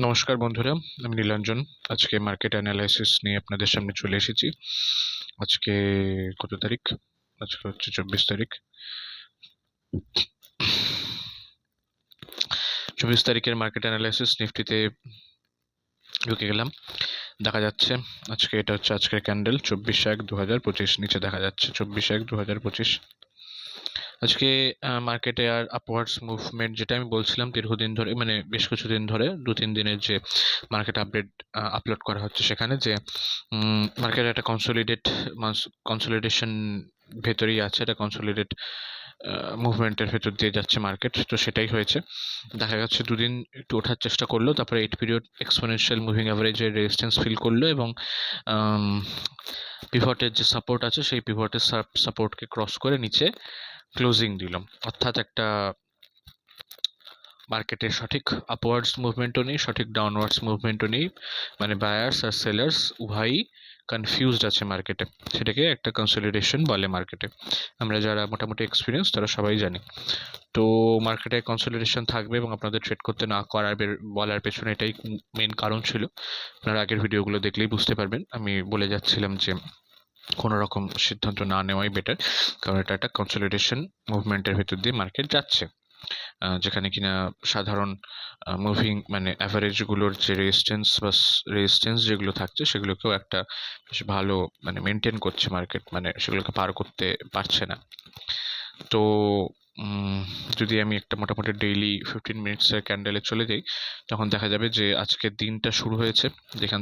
নমস্কার বন্ধুরা, আমি নীলাঞ্জন। আজকে মার্কেট অ্যানালাইসিস নিয়ে আপনাদের সামনে চলে এসেছি। আজকে কত তারিখ? আজকে হচ্ছে 24 তারিখ। 24 তারিখের মার্কেট অ্যানালাইসিস নিফটিতে ঢুকে গেলাম। দেখা যাচ্ছে আজকে এটা হচ্ছে আজকের ক্যান্ডেল 24/1/2025। নিচে দেখা যাচ্ছে 24/1/2025। আজকে মার্কেটে আর আপওয়ার্ডস মুভমেন্ট, যেটা আমি বলছিলাম দীর্ঘদিন ধরে, মানে বেশ কিছুদিন ধরে 2-3 দিনের যে মার্কেট আপডেট আপলোড করা হচ্ছে, সেখানে যে মার্কেট একটা কনসলিডেশন ভেতরেই আছে, একটা কনসলিডেট মুভমেন্টের ভেতর দিয়ে যাচ্ছে মার্কেট। তো সেটাই হয়েছে। দেখা যাচ্ছে দুদিন একটু ওঠার চেষ্টা করলো, তারপরে 8 পিরিয়ড এক্সপোনেনশিয়াল মুভিং অ্যাভারেজের রেজিস্ট্যান্স ফিল করলো এবং পিভটের যে সাপোর্ট আছে সেই পিভটের সাপোর্টকে ক্রস করে নিচে ক্লোজিং দিল। অর্থাৎ একটা মার্কেটের সঠিক আপওয়ার্ডস মুভমেন্টও নেই, সঠিক ডাউনওয়ার্ডস মুভমেন্টও নেই, মানে বায়ার্স আর সেলার্স উভয়ই কনফিউজড আছে মার্কেটে। সেটাকে একটা কনসলিডেশন বলে মার্কেটে। আমরা যারা মোটামুটি এক্সপিরিয়েন্স তারা সবাই জানি। তো মার্কেটে কনসলিডেশন থাকবে এবং আপনাদের ট্রেড করতে না করার বলার পেছনে এটাই মেন কারণ ছিল। আপনারা আগের ভিডিওগুলো দেখলেই বুঝতে পারবেন। আমি বলে যাচ্ছিলাম যে কোনো রকম সিদ্ধান্ত না নেওয়াই বেটার, কারণ এটা একটা কনসলিডেশন মুভমেন্টের ভেতর দিয়ে মার্কেট যাচ্ছে, যেখানে কিনা সাধারণ মুভিং মানে অ্যাভারেজগুলোর যে রেজিস্ট্যান্স যেগুলো থাকছে সেগুলোকেও একটা বেশ ভালো মানে মেনটেন করছে মার্কেট, মানে সেগুলোকে পার করতে পারছে না। তো যদি আমি একটা মোটামুটি ডেইলি 15 মিনিটসের ক্যান্ডেলে চলে যাই, তখন দেখা যাবে যে আজকের দিনটা শুরু হয়েছে এখান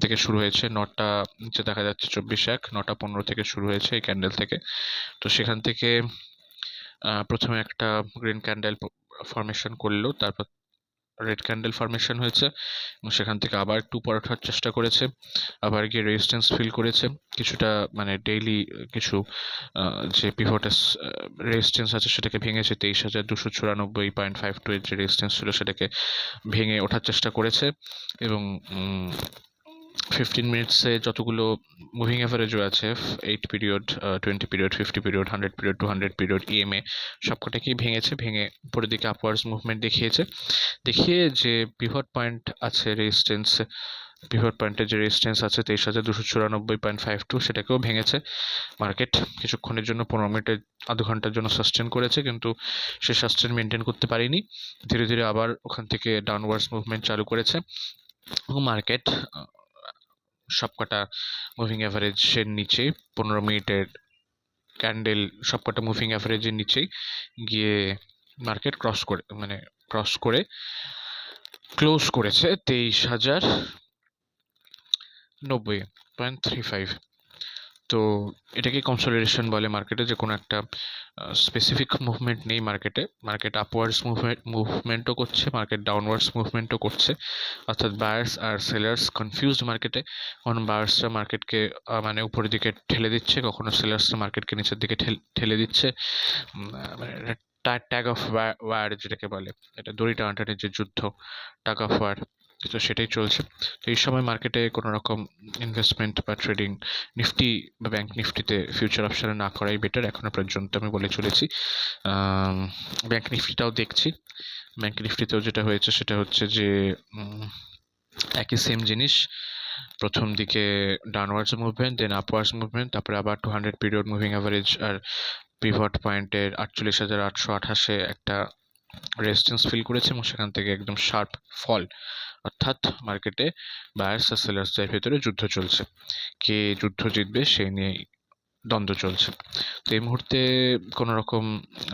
থেকে শুরু হয়েছে 9টা, নিচে দেখা যাচ্ছে 24/1, 9টা 15 থেকে শুরু হয়েছে এই ক্যান্ডেল থেকে। তো সেখান থেকে প্রথমে একটা গ্রিন ক্যান্ডেল ফর্মেশন করলো, তারপর রেড ক্যান্ডেল ফর্মেশন হয়েছে এবং সেখান থেকে আবার একটু উপর ওঠার চেষ্টা করেছে, আবার গিয়ে রেজিস্ট্যান্স ফিল করেছে কিছুটা, মানে ডেইলি কিছু যে পিভটের রেজিস্ট্যান্স আছে সেটাকে ভেঙেছে। 23,294.52 এর যে রেজিস্ট্যান্স ছিল সেটাকে ভেঙে ওঠার চেষ্টা করেছে এবং 15 মিনিটসে যতগুলো মুভিং অ্যাভারেজও আছে, 8 period, 20 period, 50 period, 100 period, 200 period, EMA সবকটাকেই ভেঙে উপরের দিকে আপওয়ার্ডস মুভমেন্ট দেখিয়ে যে পিভট পয়েন্ট আছে পিভট পয়েন্টের যে রেজিস্ট্যান্স আছে 23,294.52, সেটাকেও ভেঙেছে মার্কেট। কিছুক্ষণের জন্য 15 মিনিটের আধ ঘন্টার জন্য সাস্টেন করেছে, কিন্তু সে সাস্টেন মেনটেন করতে পারেনি। ধীরে ধীরে আবার ওখান থেকে ডাউনওয়ার্ডস মুভমেন্ট চালু করেছে এবং মার্কেট সবকটা মুভিং অ্যাভারেজের নিচে 15 মিনিটের ক্যান্ডেল সবকটা মুভিং অ্যাভারেজের নিচেই গিয়ে মার্কেট ক্রস করে ক্লোজ করেছে 23,090.35। তো এটাকে কনসলিডেশন বলে মার্কেটে, যে কোনো একটা স্পেসিফিক মুভমেন্ট নেই মার্কেট আপওয়ার্ডস মুভমেন্টও করছে, মার্কেট ডাউনওয়ার্ডস মুভমেন্টও করছে। অর্থাৎ বায়ার্স আর সেলার্স কনফিউজড মার্কেটে। কখনো বায়ার্সরা মার্কেটকে মানে উপরের দিকে ঠেলে দিচ্ছে, কখনো সেলার্সরা মার্কেটকে নিচের দিকে ঠেলে দিচ্ছে। মানে ট্যাগ অফ ওয়ার যেটাকে বলে, এটা দড়ি টানাটানির যে যুদ্ধ, টাগ অফ ওয়ার, তো সেটাই চলছে। তো এই সময় মার্কেটে কোনো রকম ইনভেস্টমেন্ট বা ট্রেডিং নিফটি বা ব্যাংক নিফটিতে ফিউচার অপশানে না করাই বেটার এখনো পর্যন্ত আমি বলে চলেছি। ব্যাংক নিফটিটাও দেখছি। ব্যাংক নিফটিতেও যেটা হয়েছে সেটা হচ্ছে যে একই সেম জিনিস, প্রথম দিকে ডাউনওয়ার্ডস মুভমেন্ট, দেন আপওয়ার্ডস মুভমেন্ট, তারপরে আবার 200 পিরিয়ড মুভিং অ্যাভারেজ আর পিভট পয়েন্টের 48,828-এ একটা রেজিস্ট্যান্স ফিল করেছে এবং সেখান থেকে একদম শার্প ফল। অর্থাৎ মার্কেটে বায়ার্স আর সেলার্সদের ভেতরে যুদ্ধ চলছে, কে যুদ্ধ জিতবে সেই নিয়েই দ্বন্দ্ব চলছে। তো এই মুহূর্তে কোনো রকম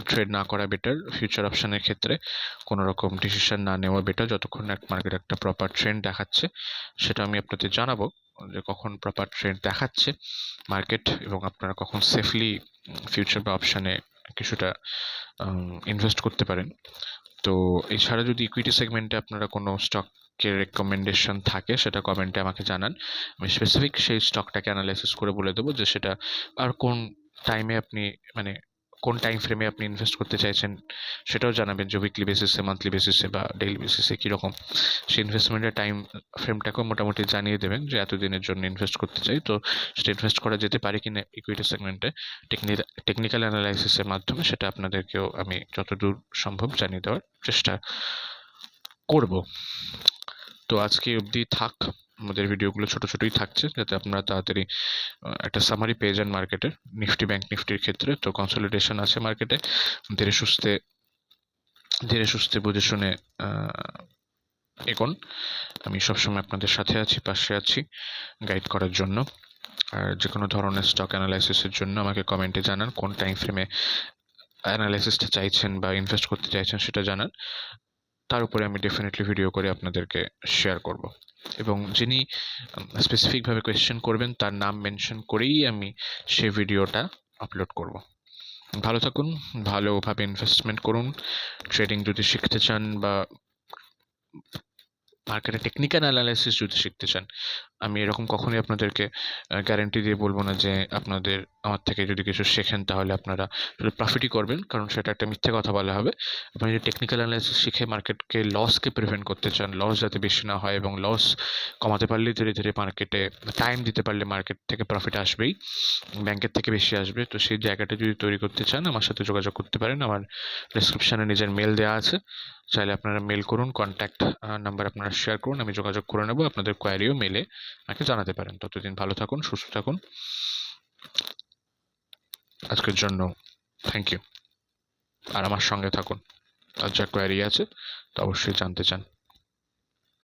ট্রেড না করা বেটার, ফিউচার অপশানের ক্ষেত্রে কোনো রকম ডিসিশন না নেওয়া বেটার যতক্ষণ না মার্কেট একটা প্রপার ট্রেন্ড দেখাচ্ছে। সেটা আমি আপনাদের জানাবো যে কখন প্রপার ট্রেন্ড দেখাচ্ছে মার্কেট এবং আপনারা কখন সেফলি ফিউচার বা অপশানে কিছুটা ইনভেস্ট করতে পারেন। তো এছাড়া যদি ইকুইটি সেগমেন্টে আপনারা কোনো স্টকের রেকমেন্ডেশন থাকে সেটা কমেন্টে আমাকে জানান, আমি স্পেসিফিক সেই স্টকটাকে অ্যানালাইসিস করে বলে দেবো যে সেটা আর কোন টাইমে আপনি, মানে কোন টাইম ফ্রেমে আপনি ইনভেস্ট করতে চাইছেন সেটাও জানাবেন, যে উইকলি বেসিসে, মান্থলি বেসিসে বা ডেইলি বেসিসে কীরকম। সেই ইনভেস্টমেন্টের টাইম ফ্রেমটাকেও মোটামুটি জানিয়ে দেবেন যে এতদিনের জন্য ইনভেস্ট করতে চাই, তো সেটা ইনভেস্ট করা যেতে পারে কিনা ইকুইটি সেগমেন্টে টেকনিক্যাল অ্যানালাইসিসের মাধ্যমে, সেটা আপনাদেরকেও আমি যতদূর সম্ভব জানিয়ে দেওয়ার চেষ্টা করব। তো আজকে অবধি থাক, আমাদের ভিডিওগুলো ছোট ছোটই থাকছে যাতে আপনারা তাড়াতাড়ি একটা সামারি পেয়ে যান মার্কেটের, নিফটি ব্যাংক নিফটির ক্ষেত্রে। তো কনসলিডেশন আছে মার্কেটে, ধীরে সুস্থে ধীরে সুস্থে বুঝে শুনে এগোন। আমি সবসময় আপনাদের সাথে আছি, পাশে আছি গাইড করার জন্য। আর যে কোনো ধরনের স্টক অ্যানালাইসিসের জন্য আমাকে কমেন্টে জানান, কোন টাইম ফ্রেমে অ্যানালাইসিসটা চাইছেন বা ইনভেস্ট করতে চাইছেন সেটা জানান। তার উপরে আমি ডেফিনেটলি ভিডিও করে আপনাদেরকে শেয়ার করব। এবং যিনি স্পেসিফিকভাবে কোয়েশ্চেন করবেন তার নাম মেনশন করেই আমি সেই ভিডিওটা আপলোড করব। ভালো থাকুন, ভালোভাবে ইনভেস্টমেন্ট করুন। ট্রেডিং যদি শিখতে চান বা মার্কেটে টেকনিক্যাল অ্যানালাইসিস যদি শিখতে চান, আমি এরকম কখনোই আপনাদেরকে গ্যারান্টি দিয়ে বলবো না যে আপনাদের আমার থেকে যদি কিছু শেখেন তাহলে আপনারা শুধু প্রফিটই করবেন, কারণ সেটা একটা মিথ্যে কথা বলা হবে। আপনি যদি টেকনিক্যাল অ্যানালাইসিস শিখে মার্কেটকে লসকে প্রিভেন্ট করতে চান, লস যাতে বেশি না হয় এবং লস কমাতে পারলে ধীরে ধীরে মার্কেটে টাইম দিতে পারলে মার্কেট থেকে প্রফিট আসবেই, ব্যাংকের থেকে বেশি আসবে। তো সেই জায়গাটা যদি তৈরি করতে চান আমার সাথে যোগাযোগ করতে পারেন। আমার ডেসক্রিপশানে নিজের মেল দেওয়া আছে, চাইলে আপনারা মেল করুন, কন্ট্যাক্ট নাম্বার আপনারা শেয়ার করুন, আমি যোগাযোগ করে নেব। আপনাদের কোয়ারিও মেলে আমাকে জানাতে পারেন। ততদিন ভালো থাকুন, সুস্থ থাকুন। আজকের জন্য থ্যাংক ইউ। আর আমার সঙ্গে থাকুন, আর যা কোয়ারি আছে তো অবশ্যই জানতে চান।